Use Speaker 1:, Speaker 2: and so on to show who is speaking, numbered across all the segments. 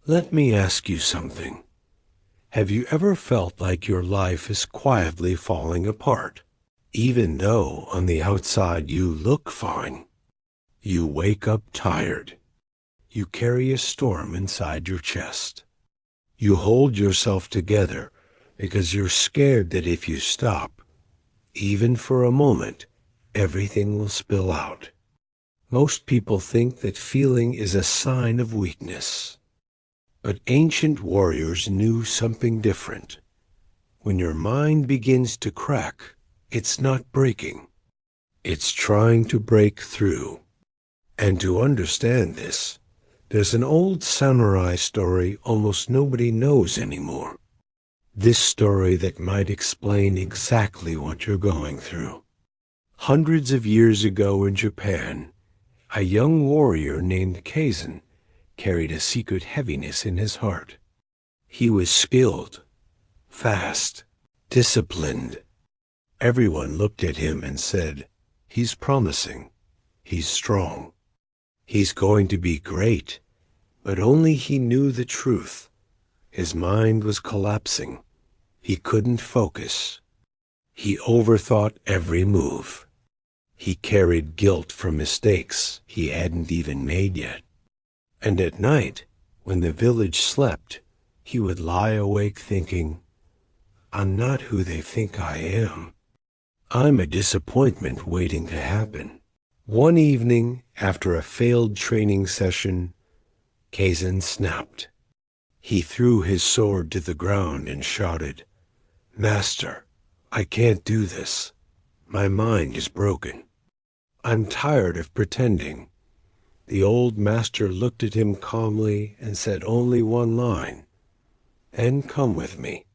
Speaker 1: Let me ask you something. Have you ever felt like your life is quietly falling apart, even though on the outside you look fine? You wake up tired. You carry a storm inside your chest. You hold yourself together because you're scared that if you stop, even for a moment, everything will spill out. Most people think that feeling is a sign of weakness. But ancient warriors knew something different. When your mind begins to crack, it's not breaking. It's trying to break through. And to understand this, there's an old samurai story almost nobody knows anymore. This story that might explain exactly what you're going through. Hundreds of years ago in Japan, a young warrior named Kazan carried a secret heaviness in his heart. He was skilled, fast, disciplined. Everyone looked at him and said, "He's promising. He's strong. He's going to be great." But only he knew the truth. His mind was collapsing. He couldn't focus. He overthought every move. He carried guilt for mistakes he hadn't even made yet. And at night, when the village slept, he would lie awake thinking, "I'm not who they think I am. I'm a disappointment waiting to happen." One evening, after a failed training session, Kazan snapped. He threw his sword to the ground and shouted, "Master, I can't do this. My mind is broken. I'm tired of pretending." The old master looked at him calmly and said only one line, "Then come with me."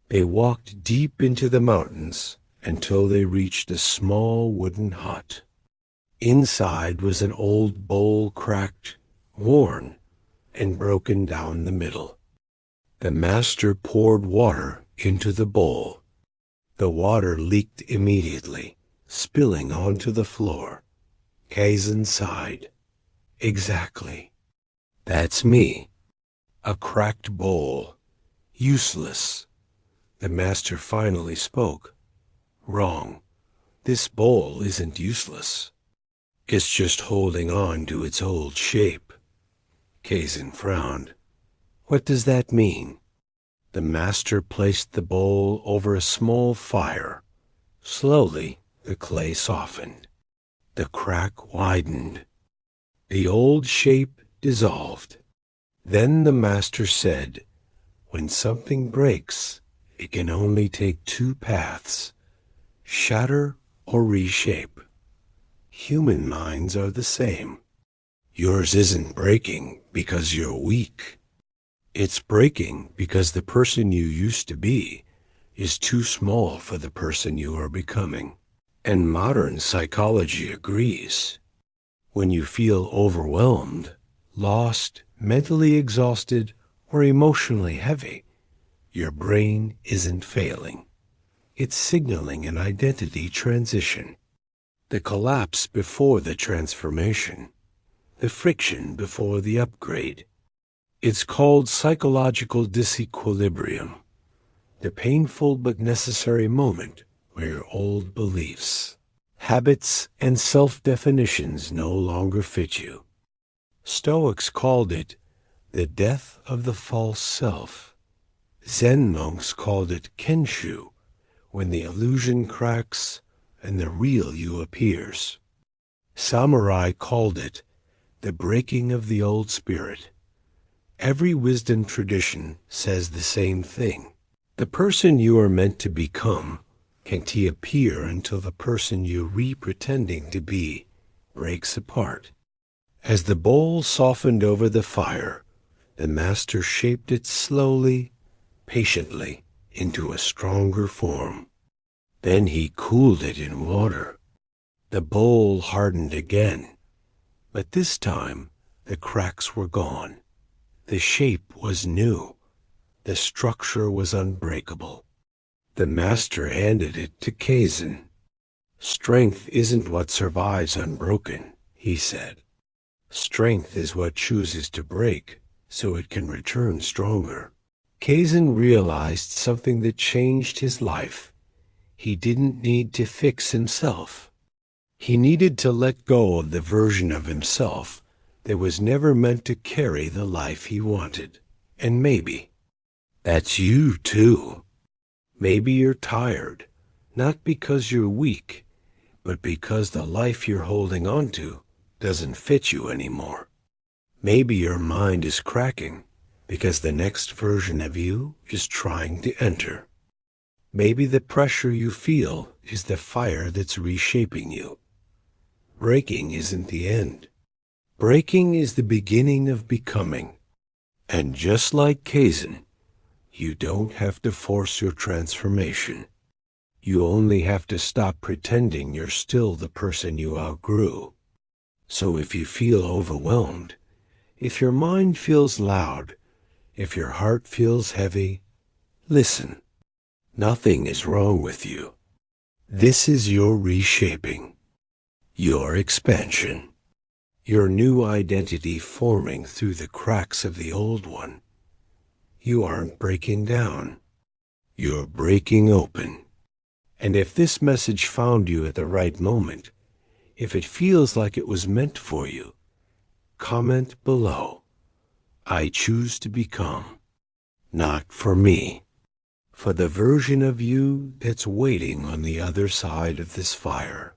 Speaker 1: They walked deep into the mountains until they reached a small wooden hut. Inside was an old bowl, cracked, worn, and broken down the middle. The master poured water into the bowl. The water leaked immediately, spilling onto the floor. Kazan sighed. "Exactly. That's me. A cracked bowl. Useless." The master finally spoke. "Wrong. This bowl isn't useless. It's just holding on to its old shape." Kazan frowned. "What does that mean?" The master placed the bowl over a small fire. Slowly, the clay softened. The crack widened. The old shape dissolved. Then the master said, "When something breaks, it can only take two paths: shatter or reshape. Human minds are the same. Yours isn't breaking because you're weak. It's breaking because the person you used to be is too small for the person you are becoming." And modern psychology agrees. When you feel overwhelmed, lost, mentally exhausted, or emotionally heavy, your brain isn't failing. It's signaling an identity transition. The collapse before the transformation. The friction before the upgrade. It's called psychological disequilibrium, the painful but necessary moment where your old beliefs, habits, and self-definitions no longer fit you. Stoics called it the death of the false self. Zen monks called it kenshō, when the illusion cracks and the real you appears. Samurai called it the breaking of the old spirit. Every wisdom tradition says the same thing. The person you are meant to become can't appear until the person you're re-pretending to be breaks apart. As the bowl softened over the fire, the master shaped it slowly, patiently, into a stronger form. Then he cooled it in water. The bowl hardened again, but this time the cracks were gone. The shape was new. The structure was unbreakable. The master handed it to Kazan. "Strength isn't what survives unbroken," he said. "Strength is what chooses to break so it can return stronger. Kazan realized something that changed his life. He didn't need to fix himself. He needed to let go of the version of himself that was never meant to carry the life he wanted. And maybe that's you too. Maybe you're tired, not because you're weak, but because the life you're holding on to doesn't fit you anymore. Maybe your mind is cracking because the next version of you is trying to enter. Maybe the pressure you feel is the fire that's reshaping you. Breaking isn't the end. Breaking is the beginning of becoming. And just like Kazan, you don't have to force your transformation. You only have to stop pretending you're still the person you outgrew. So if you feel overwhelmed, if your mind feels loud, if your heart feels heavy, listen. Nothing is wrong with you. This is your reshaping, your expansion, your new identity forming through the cracks of the old one. You aren't breaking down. You're breaking open. And if this message found you at the right moment, if it feels like it was meant for you, comment below. I choose to become, not for me, for the version of you that's waiting on the other side of this fire.